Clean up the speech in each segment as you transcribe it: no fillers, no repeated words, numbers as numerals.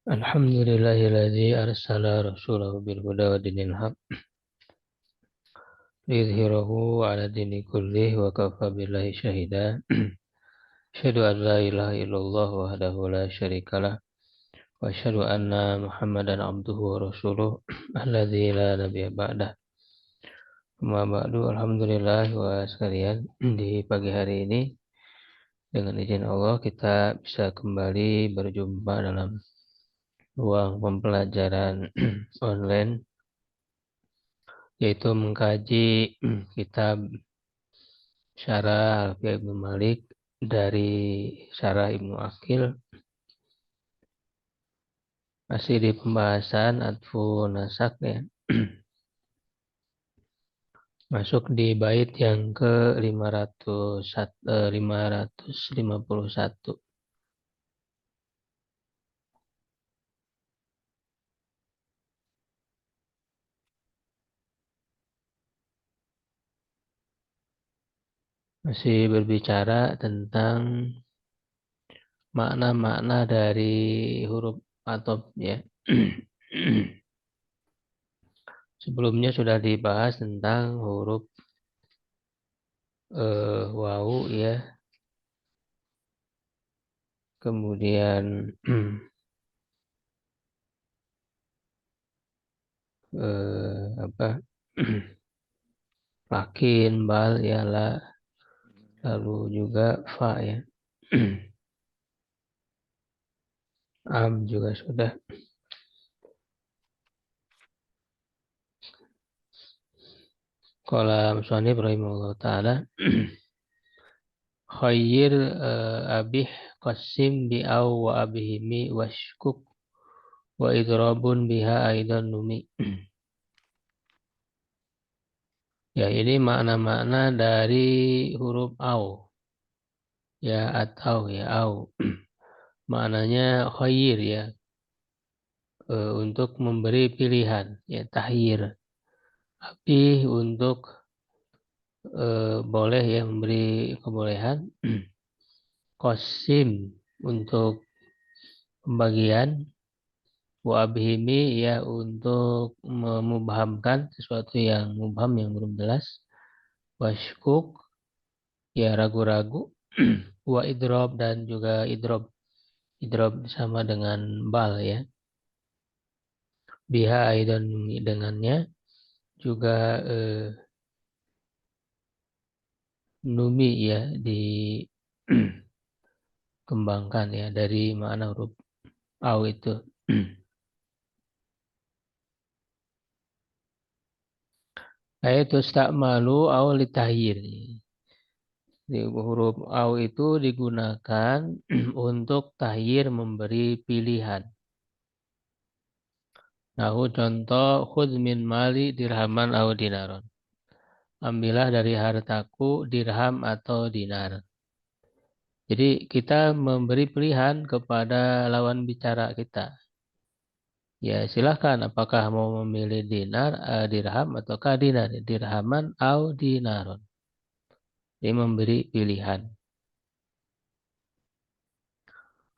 Alhamdulillahilladzi arsala rasulahu bil huda wa dinil haq liyudhhirahu 'ala dini kullih wa kafa billahi syahida. Asyhadu an la ilaha illallah wahdahu la syarikalah wa asyhadu anna Muhammadan abduhu wa rasuluh alladzi la nabiyya ba'dah. Amma ba'du, alhamdulillah wa sekalian, di pagi hari ini dengan izin Allah kita bisa kembali berjumpa dalam ruang pembelajaran online, yaitu mengkaji kitab Syarah Alfiah Ibnu Malik dari Syarah Ibnu Aqil. Masih di pembahasan Atfu Nasak ya. Masuk di bait yang ke 551. Masih berbicara tentang makna-makna dari huruf atop ya. Sebelumnya sudah dibahas tentang huruf wawu ya. Kemudian apa? Lakin, bal, ya, la, lalu juga fa ya. Am juga sudah. Qala musannif rahimahullah ta'ala khayyir abih qasim bi aw wa abihimi washkuk wa idrabun biha aidan numi. Ya, ini makna-makna dari huruf aw ya, atau ya aw. Maknanya khayyir ya, untuk memberi pilihan ya, tahyir. Abih untuk boleh ya, memberi kebolehan. Qasim untuk pembagian. Wa abhimi ya, untuk memubhamkan sesuatu yang mubham, yang belum jelas. Washkuk ya, ragu-ragu. Wa idrob, dan juga idrob. Idrob sama dengan bal ya. Biha aidan, dengannya juga numi ya, dikembangkan ya dari makna huruf au itu. Yaitu stakmalu au litahyir. Huruf au itu digunakan untuk tahyir, memberi pilihan. Nahu contoh, khudz min mali dirhaman au dinaron. Ambillah dari hartaku dirham atau dinar. Jadi kita memberi pilihan kepada lawan bicara kita. Ya silahkan, apakah mau memilih dinar, dirham ataukah dinar, dirhaman au dinaron. Ini memberi pilihan.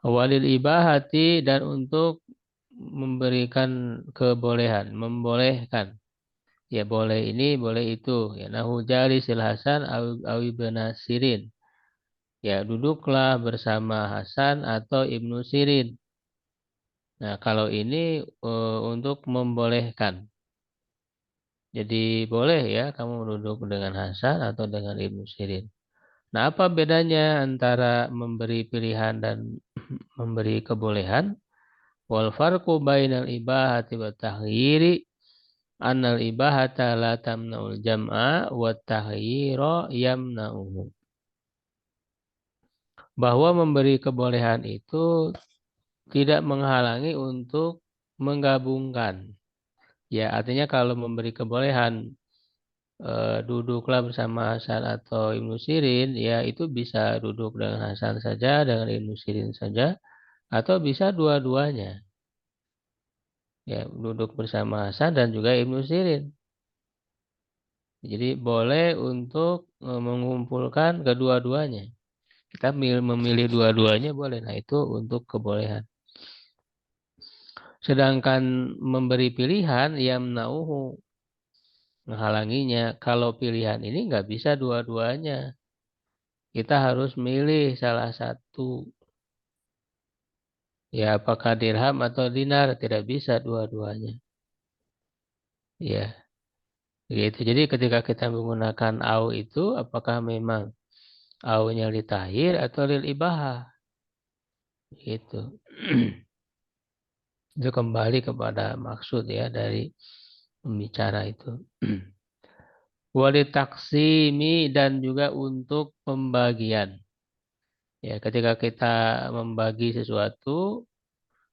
Walil ibahati, dan untuk memberikan kebolehan, membolehkan. Ya boleh ini, boleh itu. Ya nahu jalisil Hasan au ibn Sirin. Ya duduklah bersama Hasan atau Ibnu Sirin. Nah kalau ini untuk membolehkan. Jadi boleh ya kamu duduk dengan Hasan atau dengan Ibnu Sirin. Nah apa bedanya antara memberi pilihan dan memberi kebolehan? Wal farqu bainal ibahati wa tahyiri annal ibahata la tamna'ul jam'a wa tahyira yamna'uhu. Bahwa memberi kebolehan itu tidak menghalangi untuk menggabungkan. Ya, artinya kalau memberi kebolehan duduklah bersama Hasan atau Ibnu Sirin, ya itu bisa duduk dengan Hasan saja, dengan Ibnu Sirin saja, atau bisa dua-duanya. Ya, duduk bersama Hasan dan juga Ibnu Sirin. Jadi boleh untuk mengumpulkan kedua-duanya. Kita memilih dua-duanya boleh. Nah, itu untuk kebolehan. Sedangkan memberi pilihan yamna'uhu, menghalanginya. Kalau pilihan ini nggak bisa dua-duanya. Kita harus milih salah satu. Ya, apakah dirham atau dinar? Tidak bisa dua-duanya. Ya, gitu. Jadi ketika kita menggunakan au itu, apakah memang au-nya li tahir atau lil ibahah? Gitu. Itu kembali kepada maksud ya dari pembicara itu. Walitaksimi dan juga untuk pembagian. Ya, ketika kita membagi sesuatu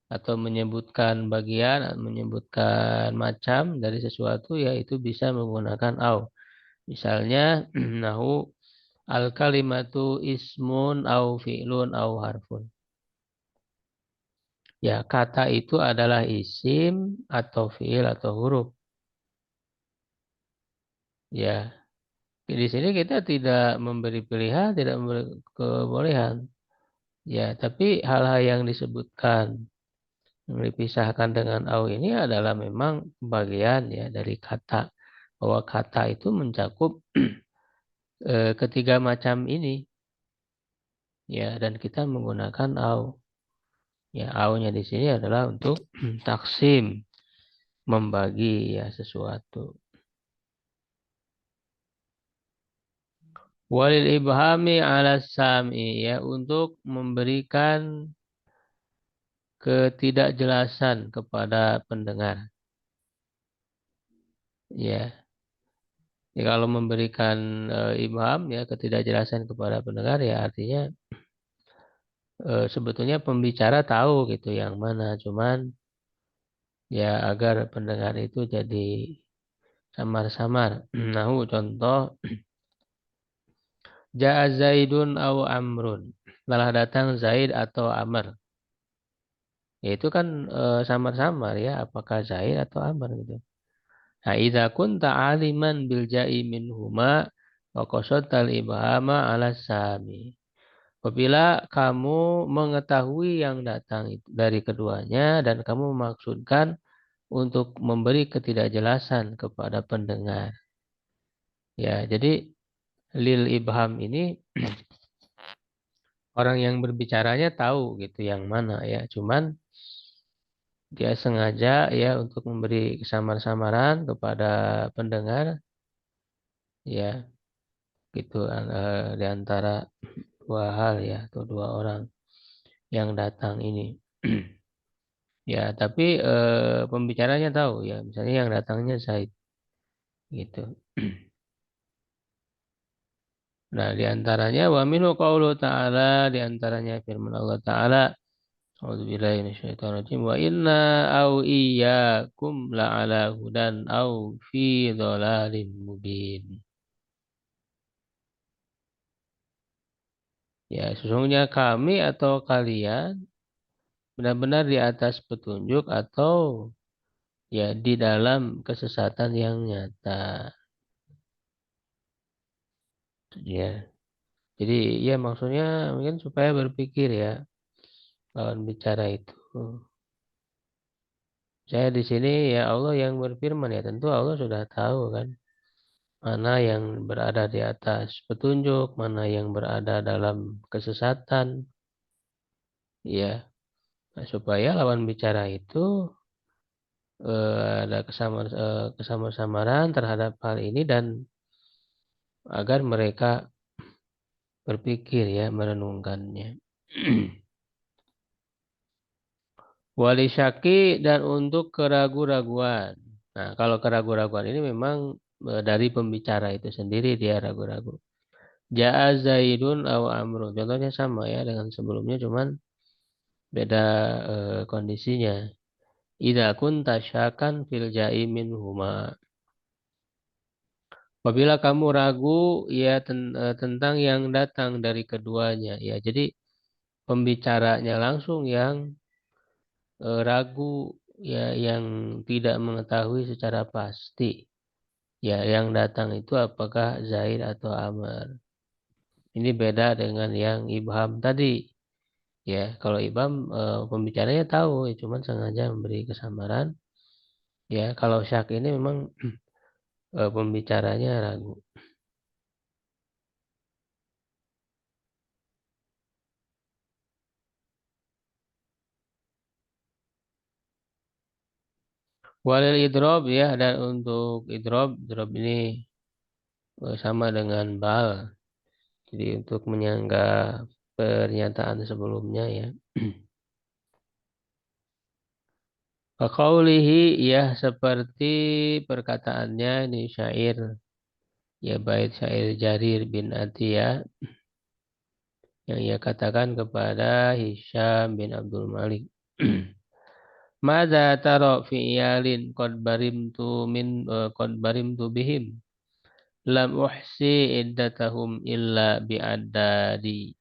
atau menyebutkan bagian, menyebutkan macam dari sesuatu, ya itu bisa menggunakan au. Misalnya, nahu al kalimatu ismun au fi'lun au harfun. Ya, kata itu adalah isim atau fi'il atau huruf. Ya, di sini kita tidak memberi pilihan, tidak memberi kebolehan. Ya, tapi hal-hal yang disebutkan, yang dipisahkan dengan au ini adalah memang bagian ya dari kata. Bahwa kata itu mencakup ketiga macam ini. Ya, dan kita menggunakan au. Ya, au-nya di sini adalah untuk taksim, membagi ya sesuatu. Walil ibhami ala sam'i ya untuk memberikan ketidakjelasan kepada pendengar. Ya, ya kalau memberikan ibham ya ketidakjelasan kepada pendengar ya artinya sebetulnya pembicara tahu gitu yang mana, cuman ya agar pendengar itu jadi samar-samar. Nahu contoh Ja'a Zaidun au Amrun. Telah datang Zaid atau Amr. Ya itu kan samar-samar ya, apakah Zaid atau Amr gitu. Nah, idza kunta aliman bil ja'i minhuma wa qasadtal ibhama ala sami. Apabila kamu mengetahui yang datang itu dari keduanya dan kamu memaksudkan untuk memberi ketidakjelasan kepada pendengar. Ya, jadi lil ibham ini orang yang berbicaranya tahu gitu yang mana ya. Cuman dia sengaja ya untuk memberi kesamar-samaran kepada pendengar ya gitu di antara dua hal ya atau dua orang yang datang ini. Ya, tapi pembicaranya tahu ya, misalnya yang datangnya Zaid gitu. Nah, di antaranya wa minhu qaulu ta'ala, di antaranya firman Allah Ta'ala, A'udzubillahi minasyaitonirrajim, wa inna au iyyakum la'ala hudan au fi dhalalin mubin. Ya, sesungguhnya kami atau kalian benar-benar di atas petunjuk atau ya di dalam kesesatan yang nyata. Ya, jadi ya maksudnya mungkin supaya berpikir ya lawan bicara itu. Saya di sini ya Allah yang berfirman ya tentu Allah sudah tahu kan mana yang berada di atas petunjuk, mana yang berada dalam kesesatan. Ya, nah, supaya lawan bicara itu ada kesamar-samaran terhadap hal ini dan agar mereka berpikir ya merenungkannya. Wali syaki dan untuk keraguan-raguan. Nah, kalau keraguan-raguan ini memang dari pembicara itu sendiri dia ragu-ragu. Ja'a Zaidun aw Amrun. Contohnya sama ya dengan sebelumnya, cuman beda kondisinya. Idza kunta syakan fil ja'i minhuma. Apabila kamu ragu ya tentang yang datang dari keduanya ya. Jadi pembicaranya langsung yang ragu ya yang tidak mengetahui secara pasti ya yang datang itu apakah Zaid atau Amr. Ini beda dengan yang ibham tadi. Ya, kalau ibham pembicaranya tahu, ya, cuman sengaja memberi kesamaran. Ya, kalau syak ini memang pembicaranya ragu. Walil idrob ya, dan untuk idrob ini sama dengan bal. Jadi untuk menyanggah pernyataan sebelumnya ya. Qaulihi ya seperti perkataannya di syair ya bait syair Jarir bin Atiyah yang ia katakan kepada Hisham bin Abdul Malik. Mada taro fi iyalin qad barimtu bihim lam uhsi iddatahum illa bi'addadi.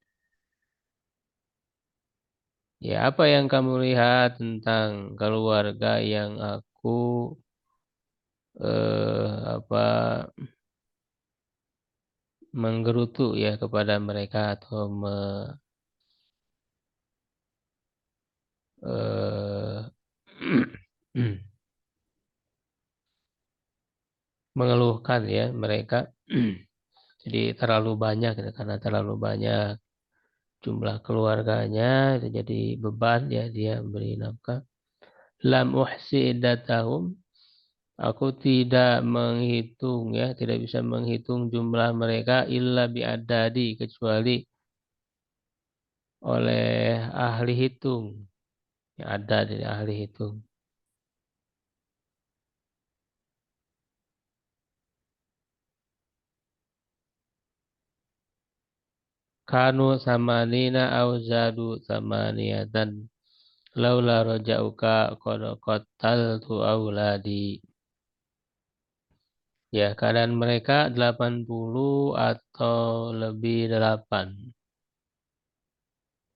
Ya, apa yang kamu lihat tentang keluarga yang aku apa menggerutu ya kepada mereka atau eh, mengeluhkan ya mereka. Jadi terlalu banyak gitu, karena terlalu banyak jumlah keluarganya itu jadi beban ya dia beri nafkah. Lam uhsi iddatahum, aku tidak menghitung ya, tidak bisa menghitung jumlah mereka illa biadadi, kecuali oleh ahli hitung. Ya, ada dari ahli hitung. Kanu samanina au zadu samaniyatan laula rajauka qad qataltu auladi. Ya, keadaan mereka 80 atau lebih 8.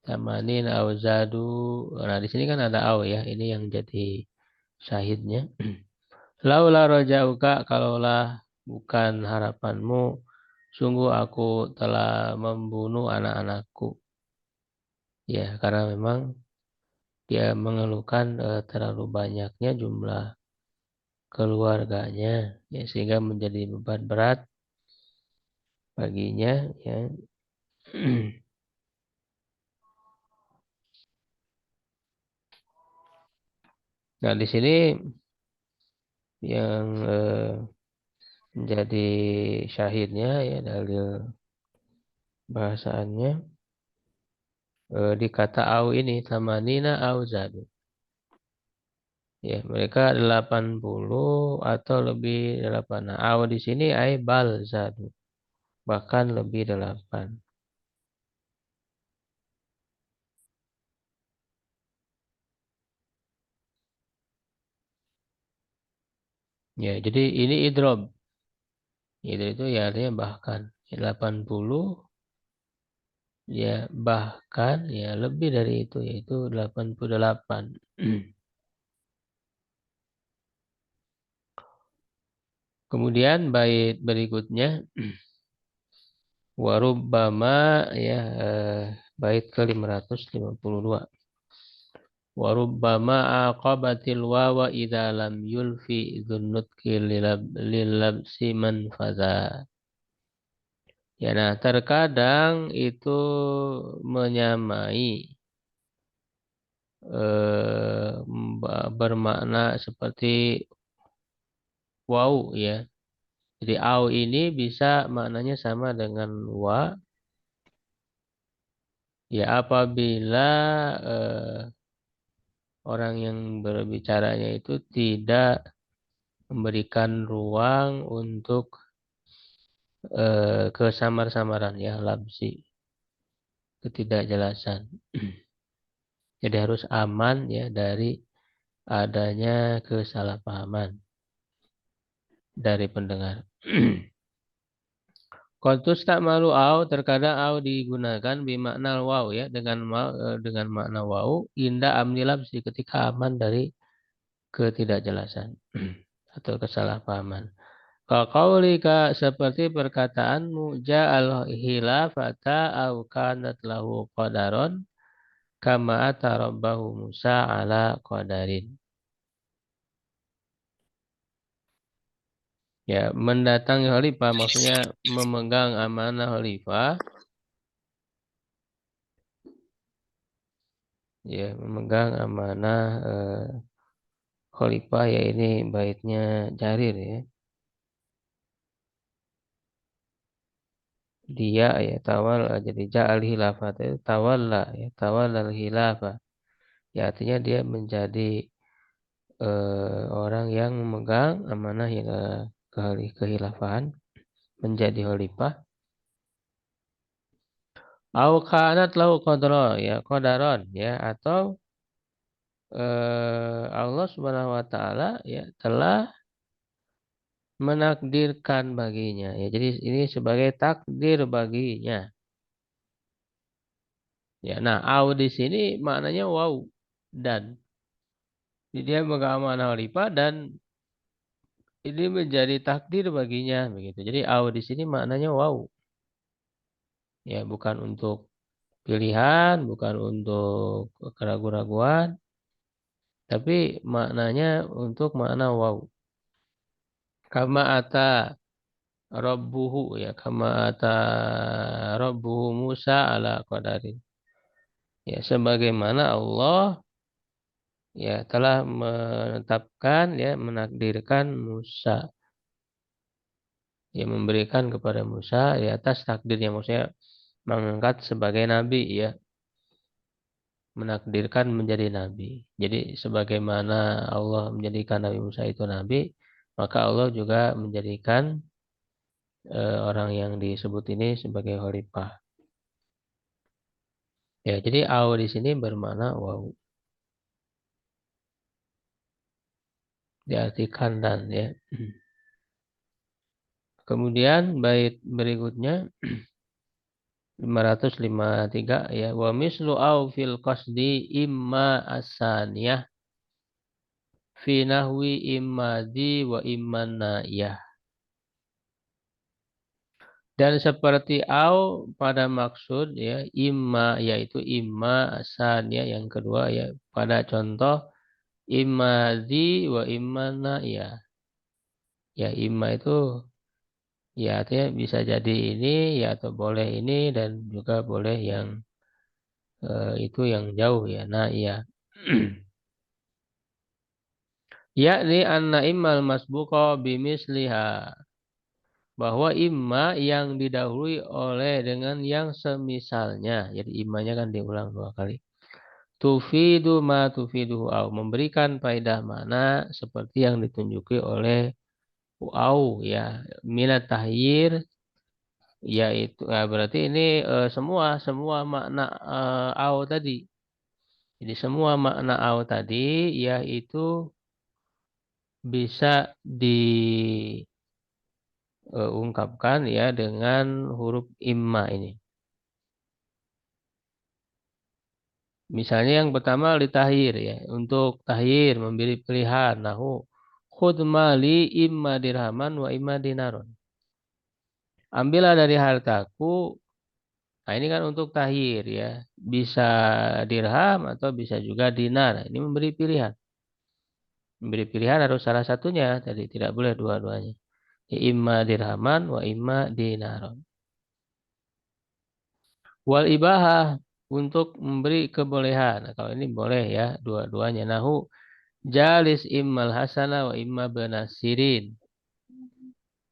Samanin au zadu. Nah, di sini kan ada au ya. Ini yang jadi syahidnya. Laula rajauka, kalaulah bukan harapanmu, sungguh aku telah membunuh anak-anakku. Ya, karena memang dia mengeluhkan terlalu banyaknya jumlah keluarganya, ya, sehingga menjadi beban berat baginya. Ya. Nah, di sini yang menjadi syahidnya ya dalil bahasaannya di kata au ini tamanina au zadu. Ya, mereka 80 atau lebih 8. Nah, au di sini ai bal zadu, bahkan lebih 8. Ya, jadi ini idrob. Itu ya artinya bahkan. Ya, 80 ya bahkan ya lebih dari itu, yaitu 88. Kemudian bait berikutnya warubbama ya bait ke-552. Warubbama aqabatil wawa idza lam yulfi dhunnutki lilabsi manfaza. Ya, nah terkadang itu menyamai bermakna seperti wau ya. Jadi au ini bisa maknanya sama dengan wa ya apabila orang yang berbicaranya itu tidak memberikan ruang untuk kesamar-samaran ya labsi, ketidakjelasan. Jadi harus aman ya dari adanya kesalahpahaman dari pendengar. Kontus tak malu au, terkadang au digunakan bimakna waw ya dengan makna waw indah amni labsi, ketika aman dari ketidakjelasan atau kesalahpahaman. Kaqaulika, seperti perkataanmu, ja'al hilafata au kanat lahu qadaron, kama ata rabbahu Musa ala qadarin. Ya, mendatangi khalifah maksudnya memegang amanah khalifah. Ya, memegang amanah khalifah ya ini baitnya Jarir ya. Dia ya tawal jadi ja'al khilafah itu tawalla ya tawallal khilafah. Ya artinya dia menjadi orang yang memegang amanah ya kehilafahan menjadi khalifah. Au kanat lahu qadra ya qadaron ya atau Allah Subhanahu wa taala ya telah menakdirkan baginya ya. Jadi ini sebagai takdir baginya. Ya, nah au di sini maknanya wow dan jadi dia memegang amanah khalifah dan ini menjadi takdir baginya begitu. Jadi au di sini maknanya wow. Ya, bukan untuk pilihan, bukan untuk keraguan-raguan, tapi maknanya untuk makna wow. Kama ata rabbuhu ya, kama ata rabbuhu Musa ala qadarin. Ya, sebagaimana Allah ya telah menetapkan ya menakdirkan Musa ya memberikan kepada Musa di atas takdirnya maksudnya mengangkat sebagai nabi ya menakdirkan menjadi nabi. Jadi sebagaimana Allah menjadikan Nabi Musa itu nabi, maka Allah juga menjadikan orang yang disebut ini sebagai khalifah. Ya, jadi au di sini bermakna wow, diartikan dan ya. Kemudian bait berikutnya 553 ya wa mislu au fil qasdi imma asaniyah fi nahwi imma di wa imma naiyah. Dan seperti au pada maksud ya imma yaitu imma asaniyah yang kedua ya pada contoh imma di wa imma naiyah. Ya imma itu ya artinya bisa jadi ini ya atau boleh ini dan juga boleh yang itu yang jauh ya naiyah. Yakni anna immal masbuqa bimisliha bahwa imma yang didahului oleh dengan yang semisalnya jadi immanya kan diulang dua kali tufidu ma tufiduhu au memberikan faedah mana seperti yang ditunjuki oleh au ya minat tahyir yaitu berarti ini semua semua makna au tadi jadi semua makna au tadi yaitu bisa diungkapkan ya dengan huruf imma ini. Misalnya yang pertama litahir ya. Untuk tahir memberi pilihan. Nahu khud mali imma dirhaman wa imma dinaron. Ambillah dari hartaku. Nah ini kan untuk tahir ya. Bisa dirham atau bisa juga dinar. Ini memberi pilihan. Memberi pilihan harus salah satunya. Tadi tidak boleh dua-duanya. Ya, imma dirhaman wa imma dinaron. Wal ibahah untuk memberi kebolehan. Nah, kalau ini boleh ya dua-duanya. Nahu jalis immal hasana wa imma benasirin.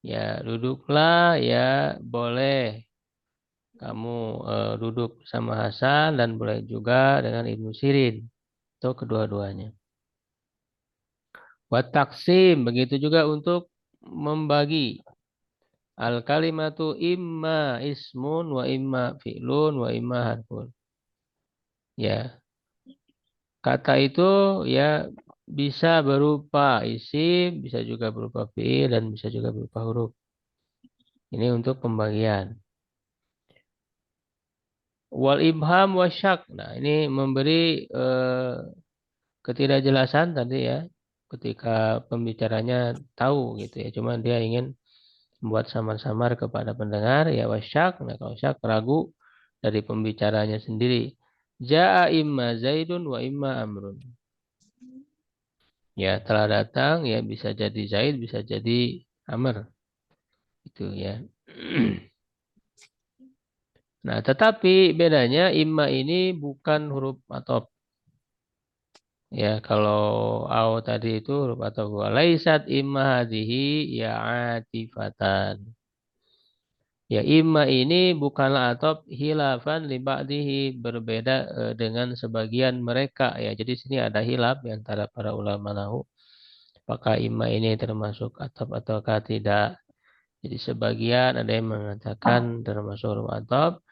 Ya duduklah ya boleh kamu duduk sama Hasan dan boleh juga dengan Ibnu Sirin. Itu kedua-duanya. Wa taksim begitu juga untuk membagi. Al kalimatu imma ismun wa imma fi'lun wa imma harfun. Ya, kata itu ya bisa berupa isim, bisa juga berupa fi'il dan bisa juga berupa huruf. Ini untuk pembagian. Wal ibham wasyak. Nah, ini memberi ketidakjelasan tadi ya. Ketika pembicaranya tahu gitu ya. Cuma dia ingin membuat samar-samar kepada pendengar ya wasyak. Nah, kalau syak ragu dari pembicaranya sendiri. Ja'a imma Zaidun wa imma Amrun. Ya, telah datang ya bisa jadi Zaid, bisa jadi Amr. Itu ya. Nah, tetapi bedanya imma ini bukan huruf atop. Ya, kalau au tadi itu huruf atop. Laisat imma hadhihi ya atifatan. Ya, imma ini bukanlah atop hilafan li ba'dihi, berbeda dengan sebagian mereka. Ya, jadi sini ada hilaf di antara para ulama nahu. Apakah imma ini termasuk atop ataukah tidak? Jadi sebagian ada yang mengatakan termasuk huruf atop.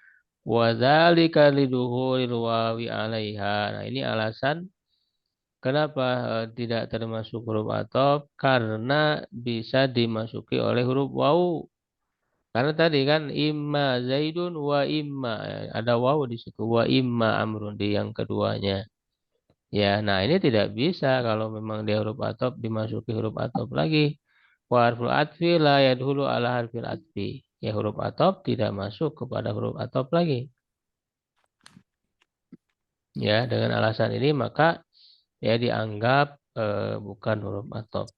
Wadzalika liduhuril wawi 'alaiha. Nah, ini alasan kenapa tidak termasuk huruf atop, karena bisa dimasuki oleh huruf wawu. Karena tadi kan imma Zaidun wa imma, ada wawu di situ, wa imma Amrun di yang keduanya. Ya, nah ini tidak bisa kalau memang dia huruf atop dimasuki huruf atop lagi. Wa harful atfi la yadhulu ala harfil atfi. Ya, huruf atop tidak masuk kepada huruf atop lagi. Ya, dengan alasan ini maka ya dianggap bukan huruf atop.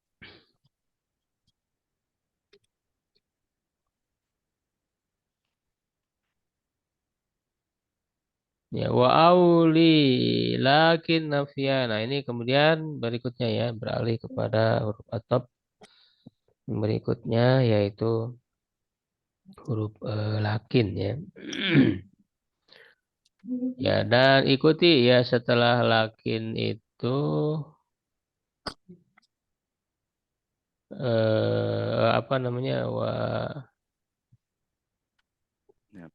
Ya, wa auli lakin nafia. Nah, ini kemudian berikutnya ya beralih kepada huruf atop yang berikutnya yaitu huruf lakin ya. Ya, dan ikuti ya setelah lakin itu apa namanya? Ya.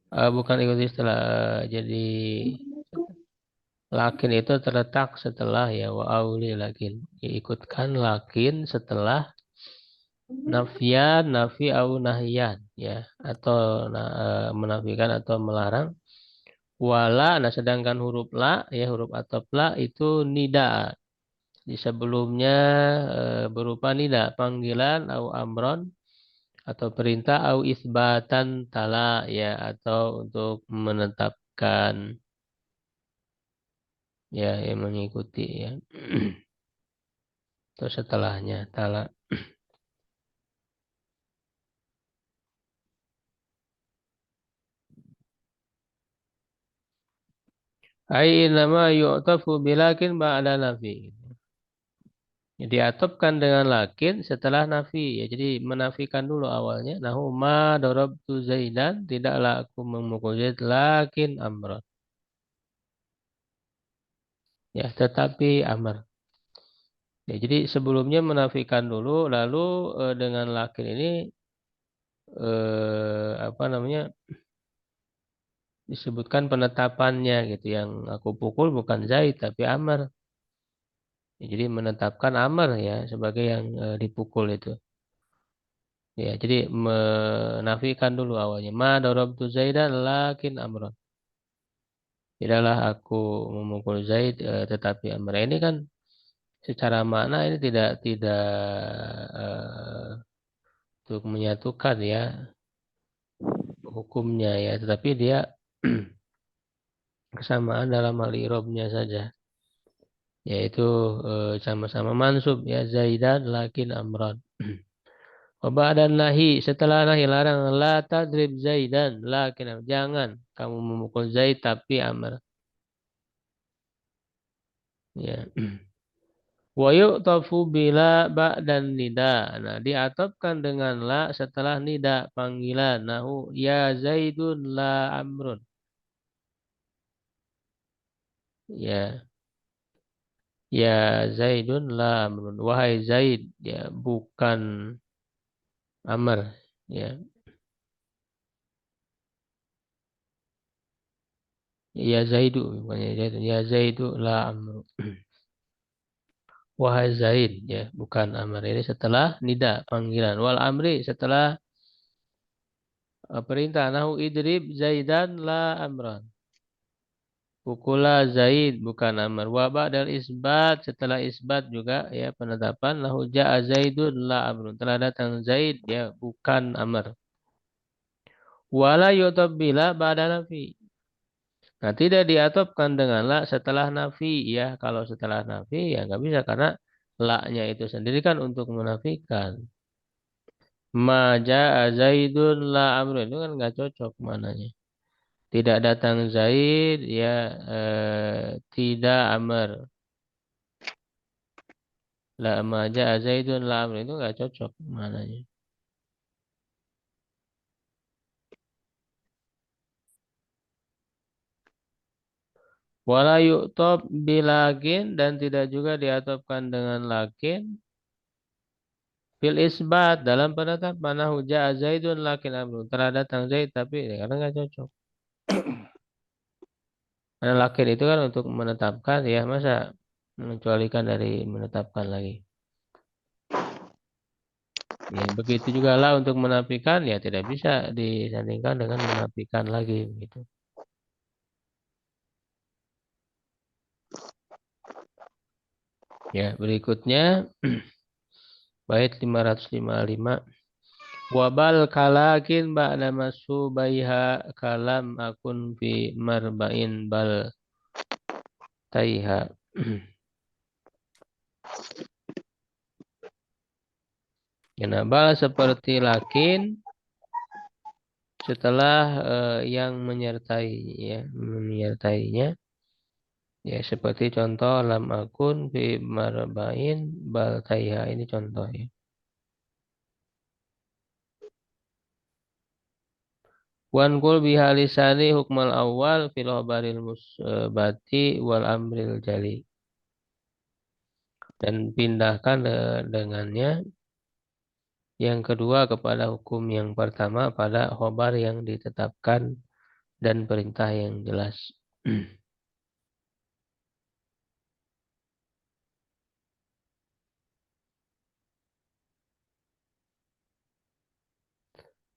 Bukan ikuti setelah jadi lakin itu terletak setelah ya wa auli lakin. Diikutkan lakin setelah nafian, nafi au nahyan ya atau menafikan atau melarang. Wala, nah sedangkan huruf la ya huruf atop la itu nida. Di sebelumnya berupa nida panggilan au amron atau perintah au isbatan tala ya atau untuk menetapkan ya yang mengikuti ya. Atau setelahnya tala. Ai nama yu'tafu bilakin ba'da nafi. Ya, diatopkan dengan lakin setelah nafi. Ya, jadi menafikan dulu awalnya. Nahu ma darabtu Zaidan. Tidaklah aku memukul Zaid lakin amron. Ya, tetapi amr. Ya, jadi sebelumnya menafikan dulu. Lalu dengan lakin ini apa namanya disebutkan penetapannya gitu. Yang aku pukul bukan Zaid tapi Amr. Ya, jadi menetapkan Amr ya sebagai yang dipukul itu. Ya, jadi menafikan dulu awalnya. Ma darabtu Zaidan lakin amron. Tidaklah aku memukul Zaid tetapi Amr. Ini kan secara makna ini tidak untuk menyatukan ya hukumnya ya, tetapi dia kesamaan dalam hal i'rabnya saja. Yaitu sama-sama mansub ya Zaidan lakin amron. Dan nahi setelah nahi larang la tadrib Zaidan lakin jangan kamu memukul Zaid tapi Amr. Ya. Wa yu'tafu bila dan nida. Nah, diatopkan dengan la setelah nida panggilan. Nahu ya Zaidun la Amrun. Ya, ya Zaidun la Amrun. Wahai Zaid, ya bukan Amr. Ya, ya Zaidu bukannya Zaidun. Ya Zaidu la Amrun. Wahai Zaid, ya bukan Amr. Ini setelah nida panggilan. Wal amri setelah perintah. Nahu idrib Zaidan la Amran. Pukula Zaid bukan Amr. Wabak dan isbat setelah isbat juga ya penetapan lahu ja'a Zaidun la Amrun. Telah datang Zaid ya bukan Amr. Wala yutab bila ba'da nafi. Nah, tidak diatopkan dengan la setelah nafi ya. Kalau setelah nafi ya nggak bisa karena la-nya itu sendiri kan untuk menafikan. Ma jaa Zaidun la amrun itu kan nggak cocok mananya. Tidak datang Zaid ya tidak Amr. La ma jaa Zaidun la amrun itu nggak cocok mananya. Wala yu'tob bilakin dan tidak juga diatopkan dengan lakin fil isbat dalam penetapan nahu jaa Zaidun lakin amrun. Telah datang Zaid tapi ya, karena nggak cocok. Karena lakin itu kan untuk menetapkan ya masa mengecualikan dari menetapkan lagi. Ya, begitu juga lah untuk menafikan ya tidak bisa disandingkan dengan menafikan lagi gitu. Ya, berikutnya bait 555 wabal kalakin ba'da masubaiha kalam akun fi marba'in bal taiha. Ya, bal seperti lakin setelah yang menyertai ya menyertainya ya seperti contoh lam akun fi marba'in bal taiha ini contohnya. Wan kul bihalisani hukmal awal fil khabaril musbati wal amril jali. Dan pindahkan dengannya yang kedua kepada hukum yang pertama pada khobar yang ditetapkan dan perintah yang jelas.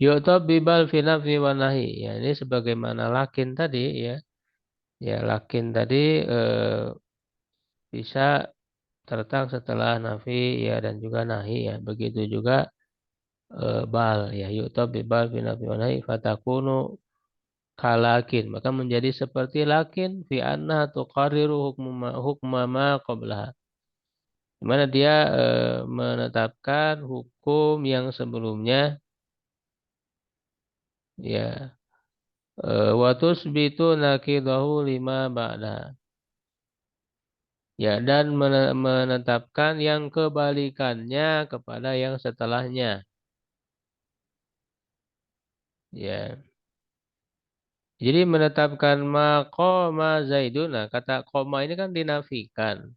Yu'tab bibal fi nafsi wa nahi. Ya, ini sebagaimana lakin tadi ya. Ya, lakin tadi bisa terletak setelah nafi ya dan juga nahi ya. Begitu juga bal ya yu'tab bibal fi nafsi wa nahi fatakunu kalakin maka menjadi seperti lakin fi anna tuqarriru hukma ma qablaha di mana dia menetapkan hukum yang sebelumnya ya wa tusbitu naqidahu lima ba'da ya dan menetapkan yang kebalikannya kepada yang setelahnya ya jadi menetapkan maqama zaidun nah kata koma ini kan dinafikan.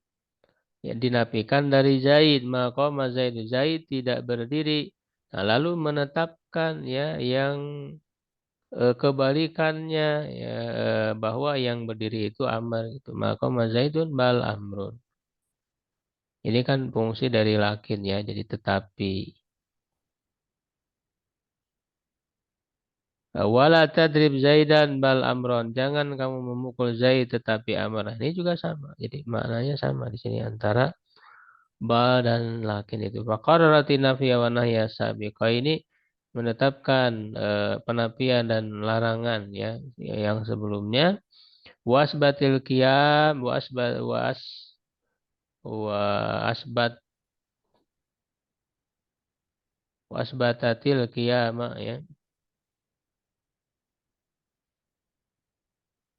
Ya, dinafikan dari Zaid, maka Zaid Zaid tidak berdiri. Nah, lalu menetapkan ya yang kebalikannya ya bahwa yang berdiri itu Amr itu. Maka Zaidun bal amrun. Ini kan fungsi dari lakin ya, jadi tetapi. Wala tadrib Zaidan bal amron. Jangan kamu memukul Zaid tetapi Amr. Ini juga sama. Jadi maknanya sama di sini antara ba dan lakin itu. Faqarrarati nafiyya wa nahya sabiqa ini menetapkan penafian dan larangan ya yang sebelumnya wasbatil qiyam wasbat wasbatatil qiyamah ya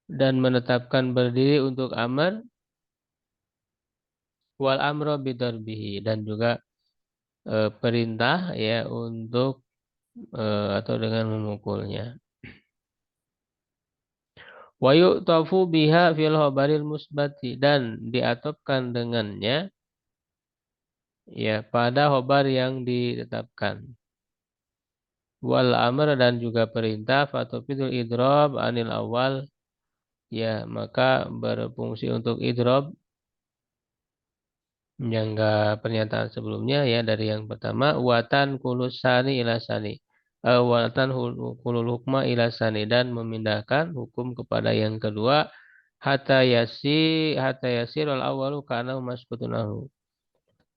dan menetapkan berdiri untuk amar wal amro bidarbihi dan juga perintah ya untuk atau dengan memukulnya. Wa yu'tafu biha fil khabaril musbati dan diatopkan dengannya ya pada khobar yang ditetapkan. Wal amr dan juga perintah fatufidul idrob anil awal ya maka berfungsi untuk idrob menyangga pernyataan sebelumnya ya dari yang pertama watan kulusani ilasani watan kulul hukma ilasani dan memindahkan hukum kepada yang kedua hatta yasir al awalu karena maskutunahu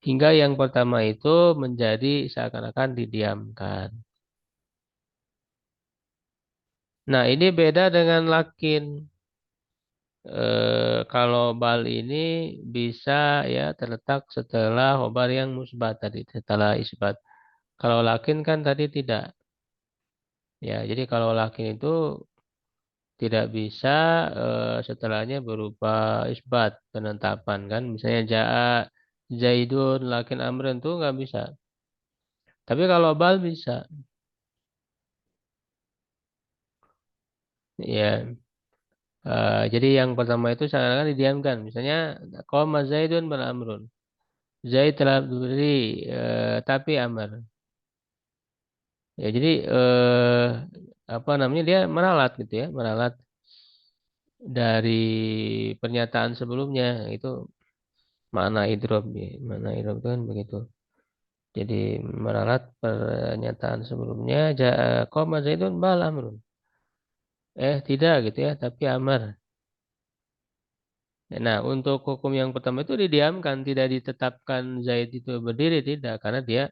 hingga yang pertama itu menjadi seakan-akan didiamkan. Nah ini beda dengan lakin. kalau bal ini bisa ya terletak setelah khobar yang musbat tadi, setelah isbat. Kalau lakin kan tadi tidak. Ya, jadi kalau lakin itu tidak bisa setelahnya berupa isbat penetapan kan. Misalnya Zaidun lakin amrin itu nggak bisa. Tapi kalau bal bisa. Ya, jadi yang pertama itu seakan-akan didiamkan. Misalnya qoma Zaidun bal amrun. Zaid telah berdiri tapi amar. Ya, jadi apa namanya dia meralat gitu ya, meralat dari pernyataan sebelumnya itu makna idrob ya. Makna idrob itu kan begitu. Jadi meralat pernyataan sebelumnya qoma Zaidun bal amrun. Tidak gitu ya, tapi amar. Nah, untuk hukum yang pertama itu didiamkan, tidak ditetapkan Zaid itu berdiri, tidak, karena dia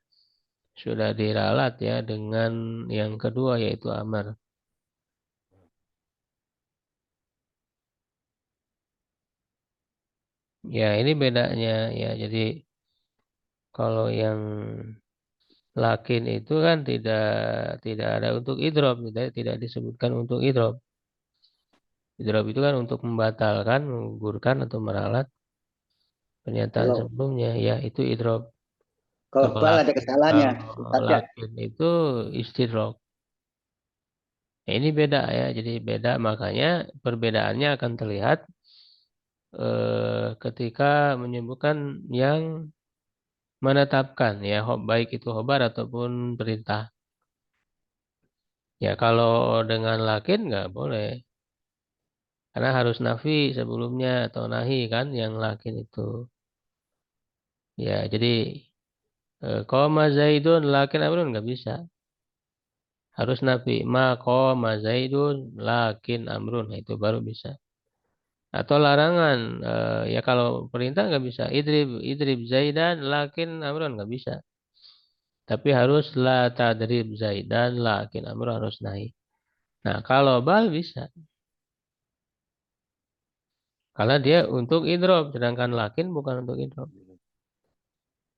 sudah diralat ya dengan yang kedua yaitu amar. Ya, ini bedanya ya. Jadi kalau yang lakin itu kan tidak ada untuk idrob, tidak disebutkan untuk idrob. Idrob itu kan untuk membatalkan, menggugurkan atau meralat pernyataan Kalau sebelumnya. Ya, itu idrob. kalau Kalau bal ada lakin, kesalahannya, kalau Ustaz ya. lakin itu istidrok. Ya, ini beda ya, jadi beda makanya perbedaannya akan terlihat ketika menyebutkan yang menetapkan ya, baik itu khobar ataupun perintah. Ya kalau dengan lakin nggak boleh, karena harus nafi sebelumnya atau nahi kan yang lakin itu. Ya jadi qoma Zaidun lakin amrun nggak bisa, harus nafi ma qoma Zaidun lakin amrun. Nah, itu baru bisa. Atau larangan ya kalau perintah nggak bisa idrib idrib Zaidan lakin amrun nggak bisa, tapi harus la tadrib Zaidan lakin amrun harus nahi. Nah kalau bal bisa karena dia untuk idrob sedangkan lakin bukan untuk idrob.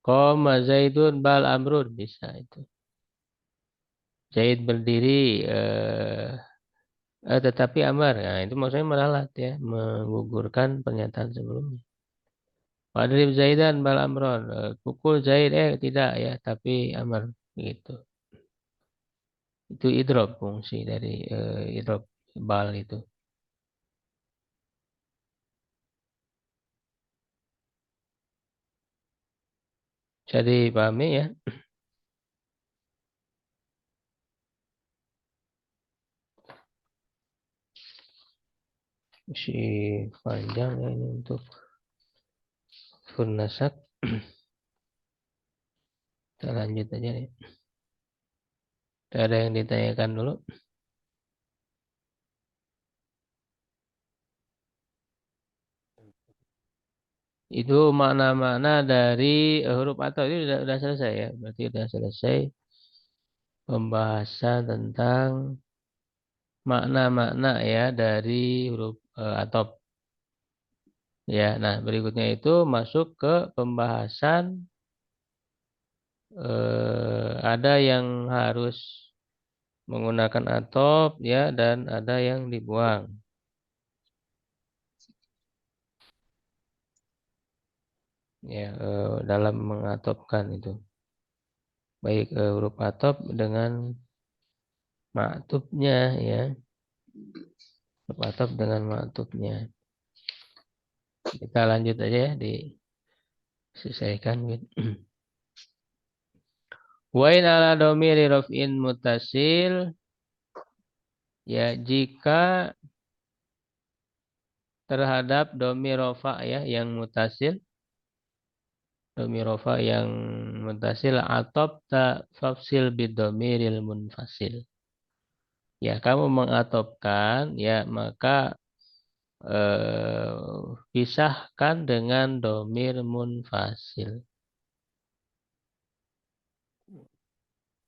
Qoma Zaidun bal amrun bisa itu. Zaid berdiri tetapi amar. Nah itu maksudnya meralat ya, menggugurkan pernyataan sebelumnya. Wadrib Zaidan bal amron. Pukul Zaid tidak ya, tapi amar gitu. Itu idrob fungsi dari idrob bal itu. Jadi pahami ya. Si panjang ya ini untuk furnasak. Kita lanjut aja nih. Ada yang ditanyakan dulu. Itu makna-makna dari huruf atau itu sudah selesai ya. Berarti sudah selesai pembahasan tentang makna-makna ya dari huruf atop. Ya, nah berikutnya itu masuk ke pembahasan ada yang harus menggunakan atop ya dan ada yang dibuang ya dalam mengatopkan itu. Baik huruf atop dengan maktubnya ya, huruf atop dengan maktubnya. Kita lanjut aja ya diselesaikan gitu. Wa in ala domiri raf'in mutasil ya jika terhadap domir rofa ya yang mutasil, domir rofa yang mutasil atop ta fafsil bidomiril munfasil. Ya kamu mengatopkan ya maka pisahkan dengan domir munfasil.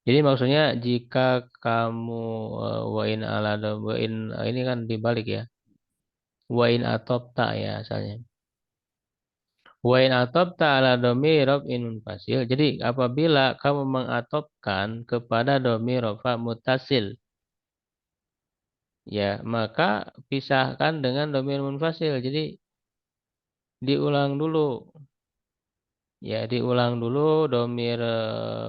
Jadi maksudnya jika kamu wa in ala ini kan dibalik ya. Wa in atobta ya asalnya. Wa in atobta ala domir in munfasil. Jadi apabila kamu mengatopkan kepada domir rofa mutasil, ya maka pisahkan dengan domir munfasil. Jadi diulang dulu. Ya, diulang dulu domir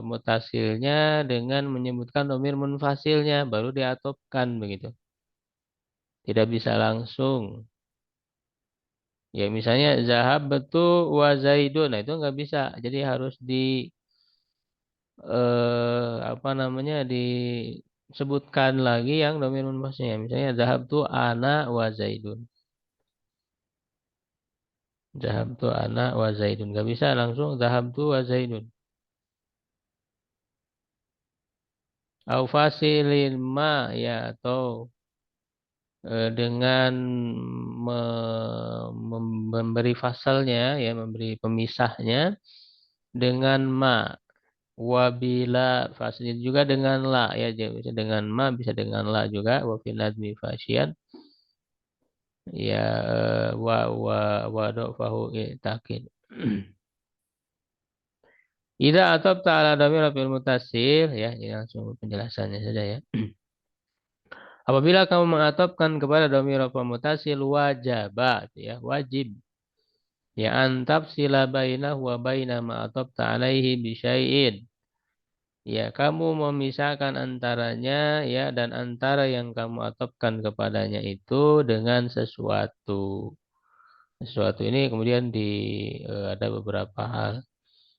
mutasilnya dengan menyebutkan domir munfasilnya, baru diatopkan begitu. Tidak bisa langsung. Ya, misalnya zahab betul wa zaidun, nah itu nggak bisa. Jadi harus apa namanya disebutkan lagi yang domir munfasilnya. Misalnya zahab tu ana wa zaidun. Zahab tu ana wa zaidun. Nggak bisa langsung zahab tu wa zaidun. Au fasilin ma ya atau dengan memberi fasalnya ya memberi pemisahnya dengan ma wabila faslin juga dengan la ya jadi bisa dengan ma bisa dengan la juga wa fil nadmi fasyian ya wa do fahu takin. Ida atau ta'ala dhamir fil mutasil ya ini langsung penjelasannya saja ya. Apabila kamu mengatopkan kepada dhamir fil mutasil wajabat ya wajib ya antab sila bainah wa baina ma atopta alaihi bisyai'in. Ya, kamu memisahkan antaranya ya dan antara yang kamu atopkan kepadanya itu dengan sesuatu. Sesuatu ini kemudian ada beberapa hal.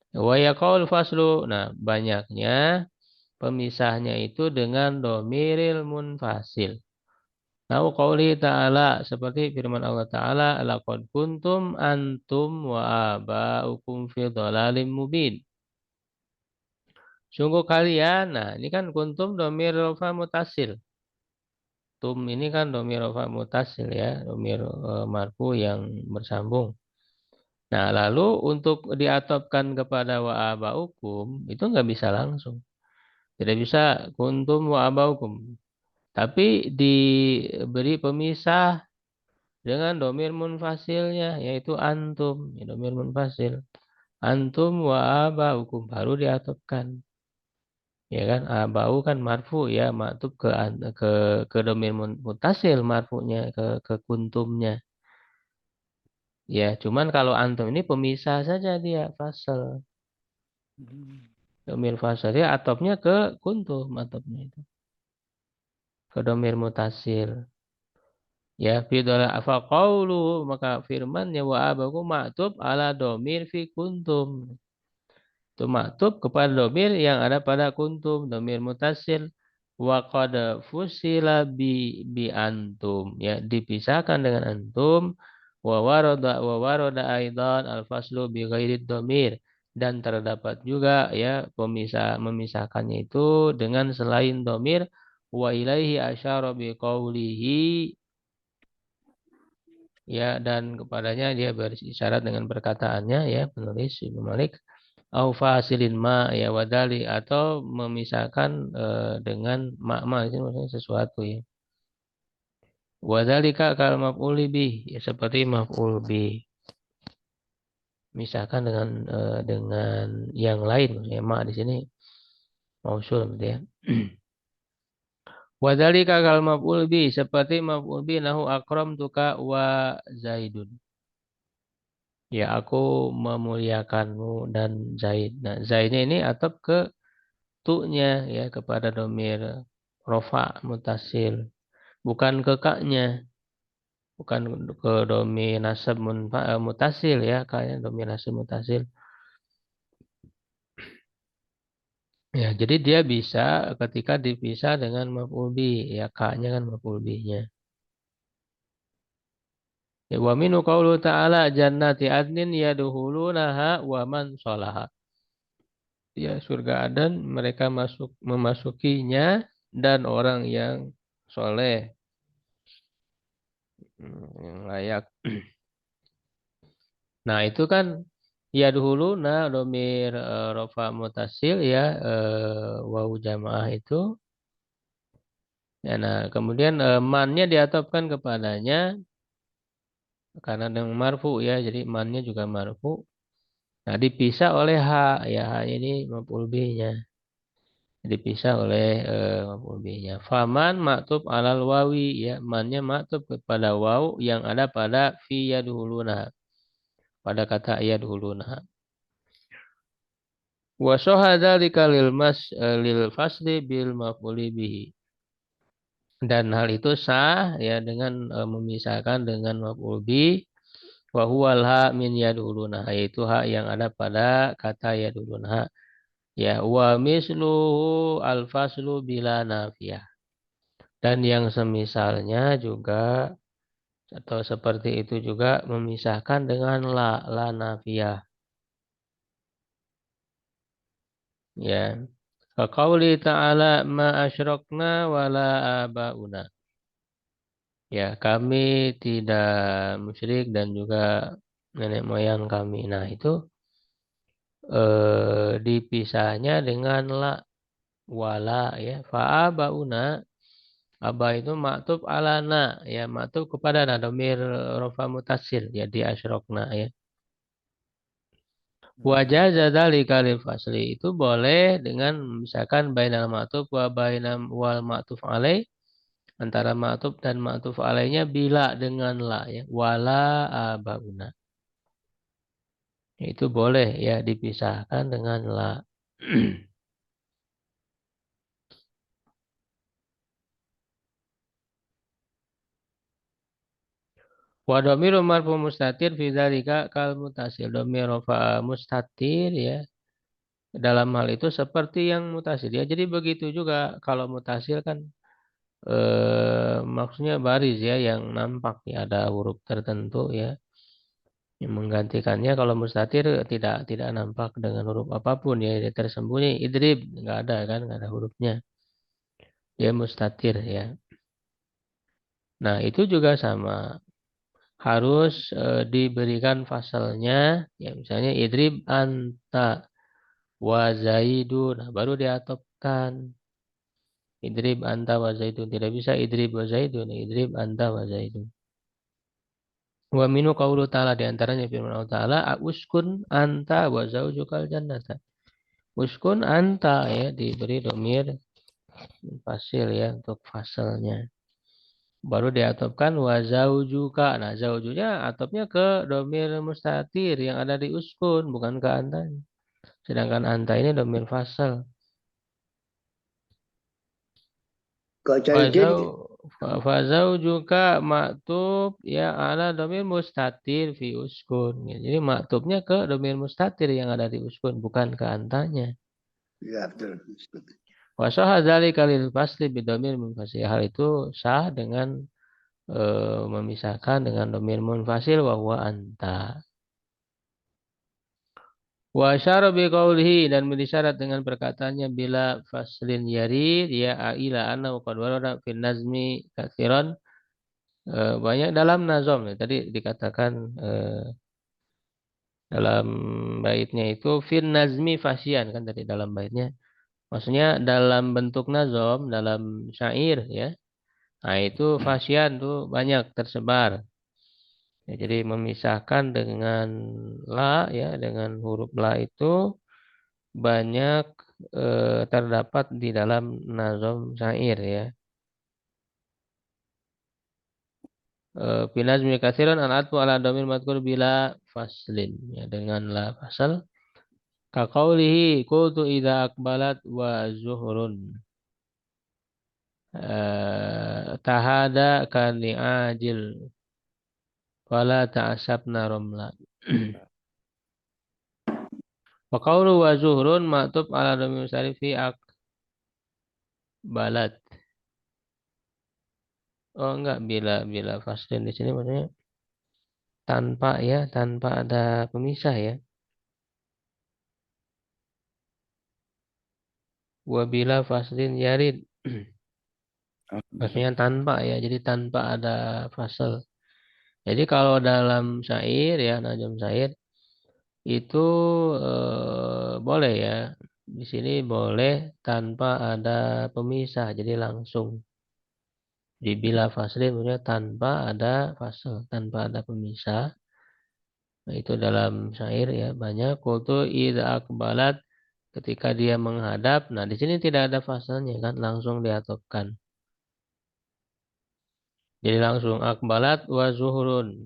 Wa yaqaul faslu. Nah, banyaknya pemisahnya itu dengan domiril munfasil. Nah, qauli ta'ala seperti firman Allah Ta'ala laqad kuntum antum wa aba'ukum fi dhalalim mubin. Sungguh kalian, nah ini kan kuntum domir rofa mutasil. Tum ini kan domir rofa mutasil ya, domir marfu yang bersambung. Nah lalu untuk diatopkan kepada wa abaukum itu nggak bisa langsung. Tidak bisa kuntum wa abaukum. Tapi diberi pemisah dengan domir munfasilnya yaitu antum, ya, domir munfasil. Antum wa abaukum baru diatopkan. Ya kan bau kan marfu ya maktub ke ke domir mutasil marfunya ke kuntumnya ya cuman kalau antum ini pemisah saja dia fasal domir fasal dia atopnya ke kuntum atopnya itu ke domir mutasil ya fi dola afa qaulu maka firmannya wa abaku maktub ala domir fi kuntum itu maktub kepada domir yang ada pada kuntum domir mutasil wa qad fusila bi antum ya dipisahkan dengan antum wa warada aidan al faslu bi ghairi domir dan terdapat juga ya memisahkannya itu dengan selain domir wa ilaihi asyara bi qawlihi ya dan kepadanya dia berisyarat dengan perkataannya ya penulis Ibnu Malik au fasilin ma ya wadali atau memisahkan dengan ma itu maksudnya sesuatu ya. Wadalika kal maf'ul bih ya seperti maf'ul bih. Misahkan dengan yang lain maksudnya ma di sini mausul gitu ya. Wadalika kal maf'ul bih seperti maf'ul bih nahu akramtuka wa Zaidun. Ya aku memuliakanmu dan Zaid. Nah, Zaidnya ini atap ke tu'nya ya kepada domir rofa mutasil bukan ke kaknya bukan ke domir nasab mutasil ya kayaknya domir nasab mutasil ya jadi dia bisa ketika dipisah dengan maf'ul bih ya kaknya kan maf'ul bihnya ya wa minu qaulu ta'ala jannati adnin yadkhulunaha wa man sholaha ya surga Adan mereka memasukinya dan orang yang soleh yang layak. Nah itu kan ya dulu nah domir rofa mutasil ya wawu jamaah itu. Ya, nah kemudian mannya diatopkan kepadanya karena dengan marfu ya, jadi mannya juga marfu. Nah, dipisah oleh ha, ya ha ini maf'ul bihnya. Dipisah oleh maf'ul bihnya. Faman maktub alal wawi ya, mannya maktub kepada waw yang ada pada fi yadhuluna, pada kata yadhuluna. Wa syahada likalil mas lil fasli bil maf'uli bihi. Dan hal itu sah ya dengan memisahkan dengan maf'ul bi wa huwal ha min yaduluna, yaitu hak yang ada pada kata yaduluna. Ya wa misluhu al faslu bila nafiyah. Dan yang semisalnya juga atau seperti itu juga memisahkan dengan la nafiyah. Ya. Faqauli ta'ala ma asyrakna wala abauna. Ya, kami tidak musyrik dan juga nenek moyang kami. Nah, itu dipisahnya dengan la wala ya. Fa'abauna, aba itu maktub alana ya, maktub kepada na domir rofa mutasil ya di asyrokna ya. Wajah dzalika lil fasli, itu boleh dengan misalkan bainal maktub wa bainal wal maktuf alaih, antara ma'tuf dan ma'tuf alaihnya bila dengan la ya, wala abauna, itu boleh ya dipisahkan dengan la. Wa dhamiru marfu mustatir fi dzalika kal mutasil, dhamir rafa mustatir ya dalam hal itu seperti yang mutasil ya. Jadi begitu juga kalau mutasil kan maksudnya baris ya yang nampak ya, ada huruf tertentu ya yang menggantikannya. Kalau mustatir tidak nampak dengan huruf apapun ya, dia tersembunyi. Idrib nggak ada kan, nggak ada hurufnya, dia mustatir ya. Nah itu juga sama, harus diberikan fasalnya ya, misalnya idrib anta wa zaidun, nah, baru diatopkan idrib anta wa zaidun. Tidak bisa idrib wa zaidun, idrib anta wa zaidun. Wa minu qaulu ta'ala, di antaranya firman Allah Ta'ala, uskun anta wa zaujukal jannata. Uskun anta ya diberi domir fasil ya untuk fasalnya. Baru diatopkan wa zaujuka. Nah, zaujunya atopnya ke domir mustatir yang ada di uskun, bukan ke anta. Sedangkan anta ini domir fasal. Kak Cahyudin, Fazau Fazaujuka maktub ya ala domir mustatir fi uskun. Ya, jadi maktubnya ke domir mustatir yang ada di uskun, bukan ke antanya. ya betul. Wasoha dzalika lil fasli bidomir munfasil. Hal itu sah dengan memisahkan dengan domir munfasil wa huwa anta. Wa syara bi qawlihi, dan berisyarat dengan perkataannya bila faslin yarid ya aila annahu qad warada fin nazmi katsiran, banyak dalam nazom ya. Tadi dikatakan dalam baitnya itu fin nazmi fasyan kan tadi dalam baitnya. Maksudnya dalam bentuk nazom, dalam syair ya. Nah, itu fasyan tuh banyak tersebar. Ya, jadi memisahkan dengan la ya, dengan huruf la itu banyak terdapat di dalam nazom syair ya. Binazmi katsiran al-atfu ala domir madkur bila faslin ya, dengan la fasal. Kaqaulihi qultu idza akbalat wa zuhrun tahada kani'ajil wala ta'asabna romla. Wa qawlu wa zuhrun ma'tub ala dhamir musarif fi akbalat. Oh enggak, bila faslin di sini maksudnya tanpa ya, tanpa ada pemisah ya. Wa bila faslin yarid. Maksudnya tanpa ya, jadi tanpa ada fasal. Jadi kalau dalam syair ya, najam syair itu boleh ya. Di sini boleh tanpa ada pemisah, jadi langsung. Di bila faslin maksudnya tanpa ada fasal, tanpa ada pemisah. Nah, itu dalam syair ya banyak. Qultu idza akbalat, ketika dia menghadap. Nah, di sini tidak ada fasalnya kan, langsung diatopkan. Jadi langsung akbalat wa zuhurun.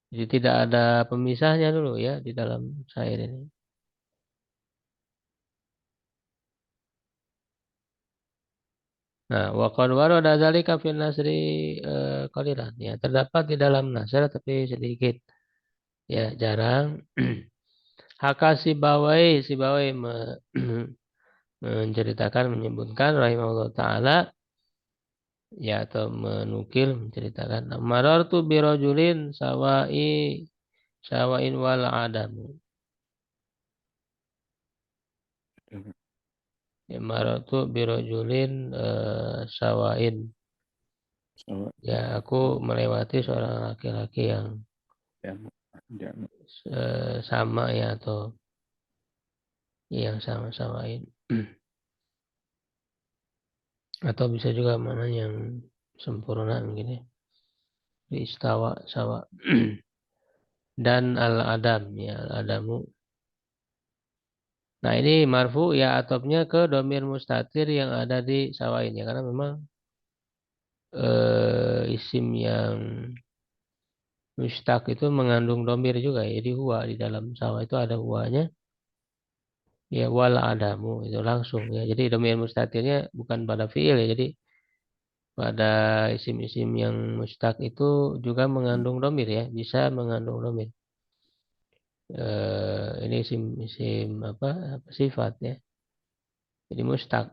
Jadi tidak ada pemisahnya dulu ya di dalam syair ini. Nah, wa qad warada dzalika fi nasri qalilan. Ya, terdapat di dalam nasr tapi sedikit. Ya, jarang. Haka Sibawai menceritakan menyebutkan rahimahullah taala ya atau menukil menceritakan marartu birajulin sawain wal adamu. Ya, marartu birajulin sawain. Ya, aku melewati seorang laki-laki yang sama ya atau yang sama-samain. Atau bisa juga mana yang sempurna begini. Istawa sawa. Dan al-adam ya al-adamu. Nah, ini marfu ya atopnya ke domir mustatir yang ada di sawain ya karena memang isim yang mustaq itu mengandung domir juga ya. Jadi huwa di dalam sawa itu ada huwanya ya wal adamu itu langsung ya. Jadi domir mustatirnya bukan pada fiil ya. Jadi pada isim-isim yang mustaq itu juga mengandung domir ya, bisa mengandung domir. Ini isim-isim apa sifat ya. Jadi mustaq.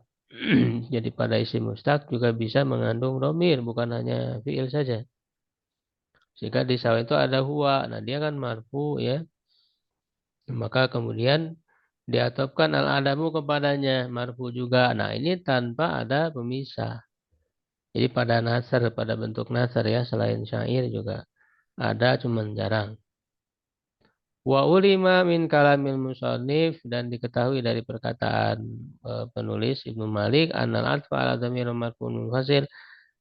Jadi pada isim mustaq juga bisa mengandung domir, bukan hanya fiil saja. Jika di sawa itu ada huwa, nah dia kan marfu ya. Maka kemudian diatopkan al-adamu kepadanya, marfu juga. Nah ini tanpa ada pemisah. Jadi pada nasar, pada bentuk nasar ya, selain syair juga ada, cuman jarang. Wa ulima min kalamil musannif dan diketahui dari perkataan penulis Ibnu Malik annal atfa ala dhamir marfu'un munfasil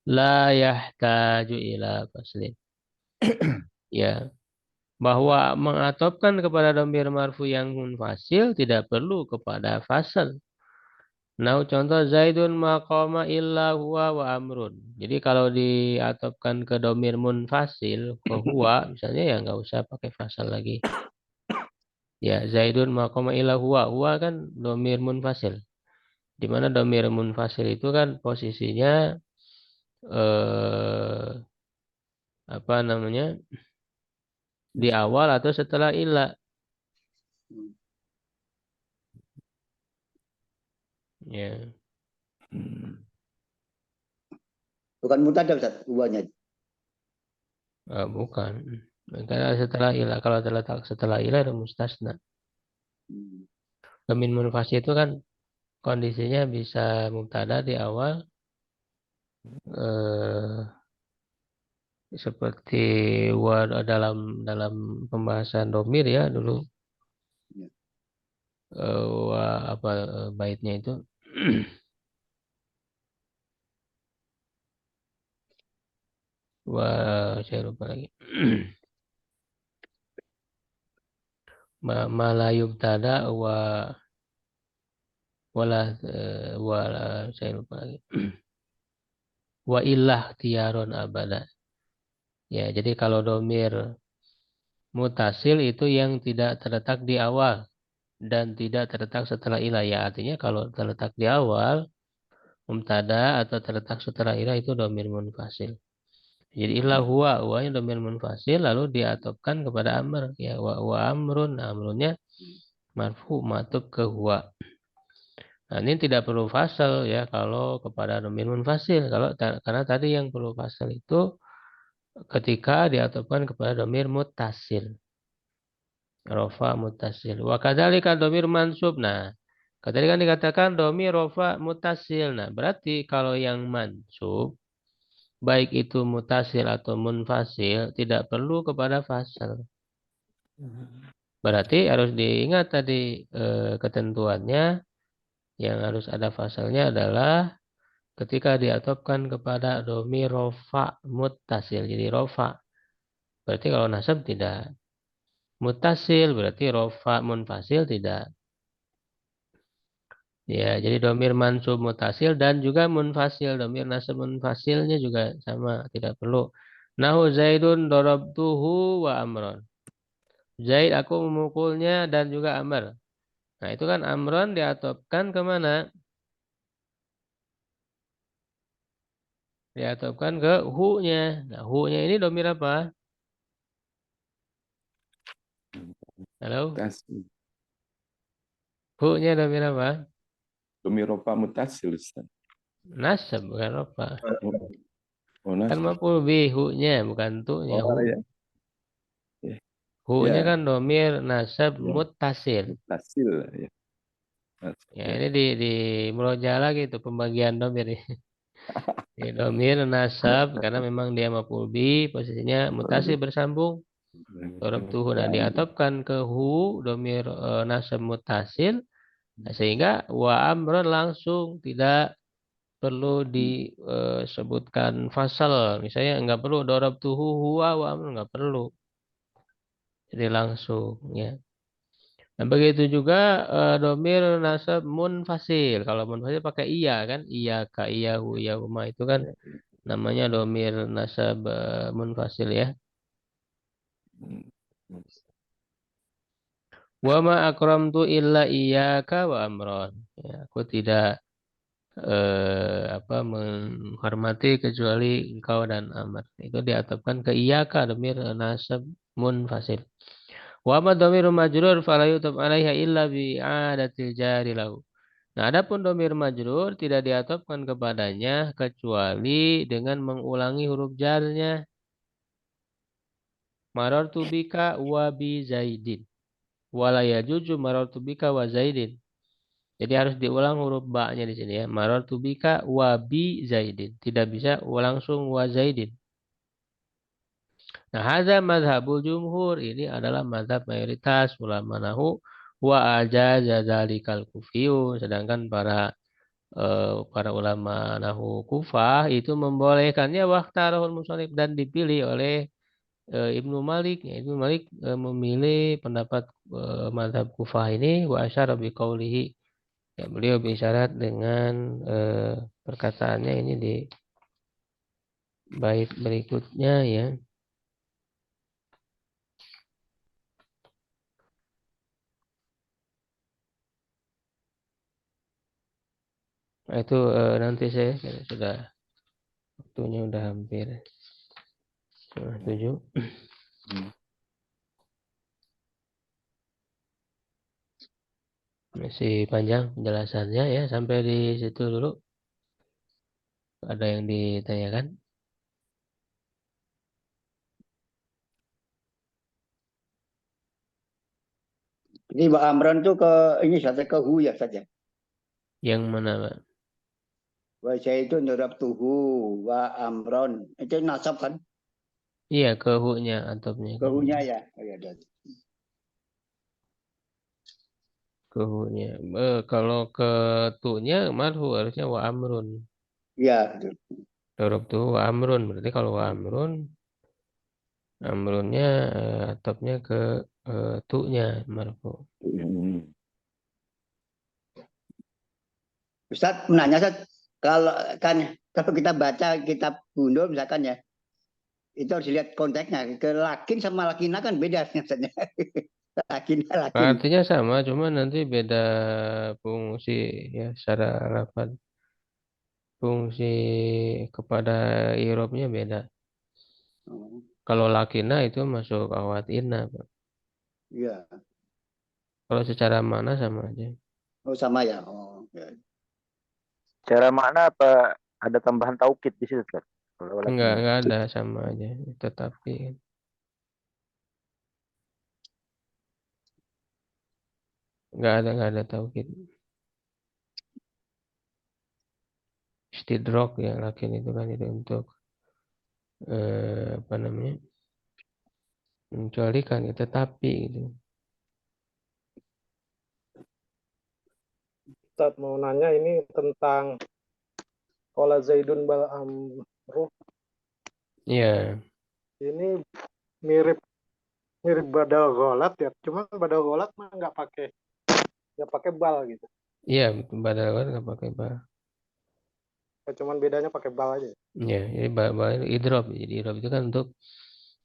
la yahtaju ila faslin. Ya, bahwa mengatopkan kepada dhamir marfu yang munfasil tidak perlu kepada fasal. Nah, contoh Zaidun maqama illa huwa wa amrun. Jadi kalau diatopkan ke dhamir munfasil ke huwa misalnya ya nggak usah pakai fasal lagi. Ya, Zaidun maqama ila huwa. Huwa kan domir munfasil. Di mana domir munfasil itu kan posisinya eh apa namanya? Di awal atau setelah ila. Ya, Bukan mutada Ustaz, uangnya. bukan. Karena setelah ila kalau terletak setelah ila ada mustasna. Domir munfasil itu kan kondisinya bisa mubtada di awal eh seperti dalam dalam pembahasan domir ya dulu apa baitnya itu saya lupa lagi malayub tada wala wala saya lupa lagi wa illah tiyaron abada ya jadi kalau domir mutasil itu yang tidak terletak di awal dan tidak terletak setelah ilah ya artinya kalau terletak di awal mubtada atau terletak setelah ilah itu domir munfasil. Jadi ilah huwa yang domir munfasil lalu diatopkan kepada amr ya wa amrun. Nah, amrunnya marfu matub ke huwa. Nah, ini tidak perlu fasal ya kalau kepada domir munfasil. Karena tadi yang perlu fasal itu ketika diatopkan kepada domir muttasil. Rofa muttasil. Wa kadzalika domir mansub. Nah, tadi kan dikatakan domir rofa muttasil. Nah, berarti kalau yang mansub baik itu mutasil atau munfasil tidak perlu kepada fasal. Berarti harus diingat tadi ketentuannya yang harus ada fasalnya adalah ketika diatofkan kepada domir rofa muttasil. Jadi rofa. Berarti kalau nasab tidak. Muttasil berarti rofa munfasil tidak. Ya, jadi domir mansub mutasil dan juga munfasil. Domir nasab munfasilnya juga sama, tidak perlu. Nahu Zaidun darabtuhu wa Amron. Zaid aku memukulnya dan juga Amr. Nah, itu kan Amron diatopkan kemana? Diatopkan ke hu-nya. Nah, hu-nya ini domir apa? Halo? Mutasil. Hu-nya domir apa? Domirofa mutasil, Ustaz. Nasab, bukan apa. Oh, Kan nasab. maf'ul bih, hu-nya, bukan tu-nya, hu. Oh, ya. Ya, Hu-nya ya, kan domir nasab ya. muttasil. Mutasil, ya. Ya, Ya. ini di murojaah lagi tuh pembagian domir. Di domir nasab karena memang dia maf'ul bih, posisinya mutasil bersambung. Darabtuhu. Nah, diatopkan ke hu domir nasab mutasil. Nah, sehingga wa amron langsung tidak perlu disebutkan fasal. Misalnya nggak perlu darabtuhu huwa wa amron, nggak perlu. Jadi langsung ya. Nah, begitu juga domir nasab munfasil. Kalau munfasil pakai iya kan? Iya ka iyahu iyahuma itu kan namanya domir nasab munfasil ya. Wa ma akramtu illa iyyaka wa amron. Ya, aku tidak menghormati kecuali engkau dan Amr. Itu diatapkan ke iyaka domir nasab munfasil. Wa ma domiru majrur fala yutab alaiha illa bi'adatil jari lahu. Nah, adapun domir majrur tidak diatopkan kepadanya kecuali dengan mengulangi huruf jarnya. Marartu bika wa bi zaidin. Wala yajuju marartu bika wa zaidin. Jadi harus diulang huruf ba-nya di sini ya. Marartu bika wa bi zaidin. Tidak bisa langsung wa zaidin. Nah, hadza madhabul jumhur. Ini adalah madhab mayoritas ulama nahu wa ajaza dzalikal kufiyun. Sedangkan para ulama nahu Kufah itu membolehkannya waqtarahul musannif dan dipilih oleh Ibnu Malik. Ya, Ibnu Malik memilih pendapat mazhab Kufah ini wa asyara biqaulihi. Ya, beliau berisyarat dengan perkataannya ini di bait berikutnya ya. Nah, itu nanti saya sudah waktunya udah hampir 7. Masih panjang penjelasannya ya, sampai di situ dulu. Ada yang ditanyakan? Jadi Mbak Amran tuh ke ini saja ke hu ya saja. Yang mana, Pak? Wa itu nurab tuhu wa Amron. Itu nasab kan? Iya, ke hu-nya atopnya Ke hu-nya ya. Oh, ya, ada. ke hu-nya. Kalau ke tu-nya marfu harusnya wa amrun. Iya, betul. Dorob tuh wa amrun. Berarti kalau wa amrun, amrunnya atopnya ke tu-nya marfu. Ustaz menanya Ustaz, kalau kan kalau kita baca kitab Gundul misalkan ya, itu harus dilihat konteksnya. Ke lakin sama lakina kan beda maksudnya. Lakina lakin. Artinya sama, cuma nanti beda fungsi ya secara lafaz. Fungsi kepada irobnya beda. Oh, Kalau lakina itu masuk awatina, Pak. iya. Kalau secara mana sama aja. Oh sama ya. Oh, ya. Cara makna apa ada tambahan taukid di situ, Ustaz? Kalau lakinya. Enggak ada sama aja. Tetapi enggak ada taukid. Istidrok ya lakin itu kan itu untuk apa namanya? Mencualikan ya, tetapi gitu. Ustaz mau nanya ini tentang Qala Zaidun bal amru Iya, ini mirip mirip badal gholat ya. Cuma badal gholat mah nggak pakai bal gitu. iya badal kan nggak pakai ba. Cuman bedanya pakai bal aja. Iya, jadi ba idrop. Jadi idrop itu kan untuk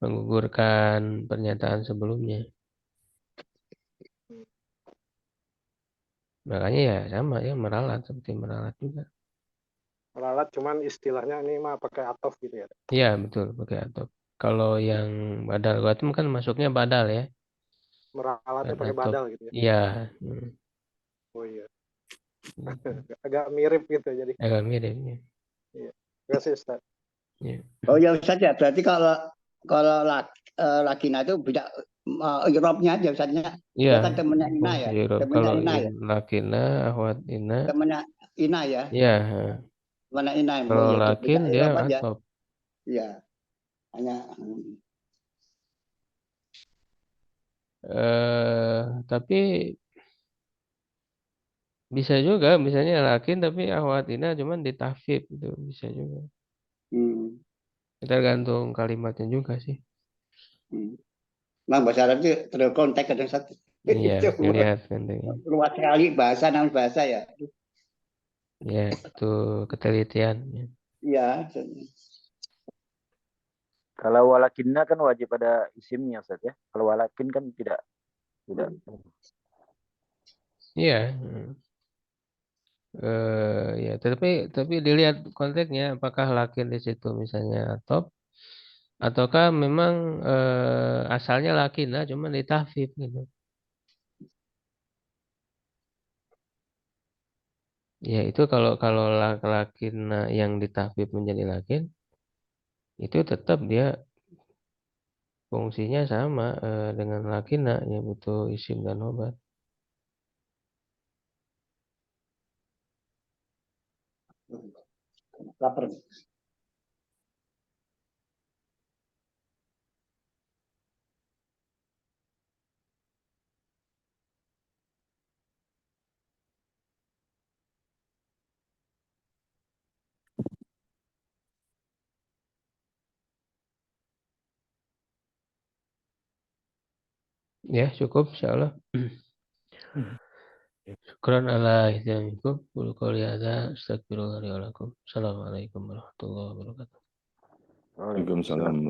menggugurkan pernyataan sebelumnya. Makanya ya sama ya meralat seperti meralat juga. Ralat cuman istilahnya ini mah pakai atof gitu ya. Iya betul pakai atop. Kalau yang badal gua itu kan masuknya badal ya. Meralatnya Dan pakai atop. badal gitu ya. Iya. Hmm. Oh iya. Gitu. Agak mirip gitu jadi. Agak mirip ya. Iya. Terima kasih Ustaz. Iya. Oh ya Ustaz ya, berarti kalau Lakina itu beda Europnya aja Ustaznya. Iya. Dia kan temennya Ina Fungsi ya. Eropa. Temennya Kalau Ina ya. lakina, ahwat ina. Temennya Ina ya. Iya. Temennya Ina. Oh Kalau ya, beda lakin dia Eropa aja. atop. Iya. Hanya Tapi bisa juga misalnya lakin tapi ahwatina cuman ditafsir itu bisa juga. Tergantung kalimatnya juga sih. Nah, bahasa Arab itu terlalu konteks kadang satu. Iya, dilihat nantinya. Luas sekali bahasa namun bahasa ya. Ya, itu ketelitian. Ya. Iya. Kalau walakinna kan wajib ada isimnya Ustaz ya. Kalau walakin kan tidak. Iya. Ya, tapi dilihat konteksnya apakah lakin di situ misalnya atop ataukah memang asalnya lakinah cuma ditahfif gitu. Ya itu kalau lakin yang ditahfif menjadi lakin itu tetap dia fungsinya sama dengan lakina yang butuh isim dan obat. Lapar. Ya cukup insyaallah. Syukran ala ihsanikum. Qul qouli hadza astaghfirullah li wa lakum. Assalamualaikum warahmatullahi wabarakatuh. Waalaikumsalam.